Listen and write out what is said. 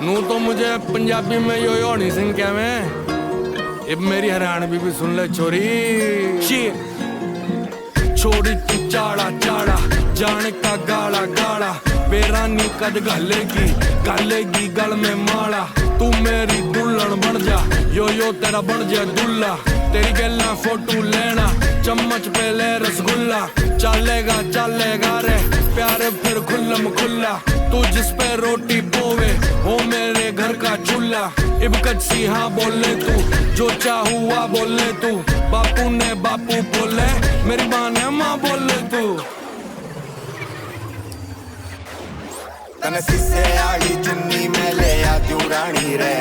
नू तो मुझे पंजाबी में यो हनी सिंह क्या मैं, अब मेरी हरियाणवी भी सुन ले छोरी। छोड़ी तू चाड़ा चाड़ा जाने का गाला गाला, बेरानी कद गालेगी गल में माला। तू मेरी दुल्हन बन जा, यो तेरा बन जा दूल्हा। तेरी गल्ला फोटो लेना, चम्मच पे ले रसगुल्ला। चलेगा रे प्यारे फिर खुल्लम खुल्ला। तू जिस पे रोटी बोवे वो मेरे घर का चूल्हा। इब कच्ची हाँ बोले तू, जो चाहुआ बोले तू। बापू ने बापू बोले, मेरी माँ ने माँ बोले तू। तने सिसे आड़ी चुन्नी में ले आ क्यों रानी रे।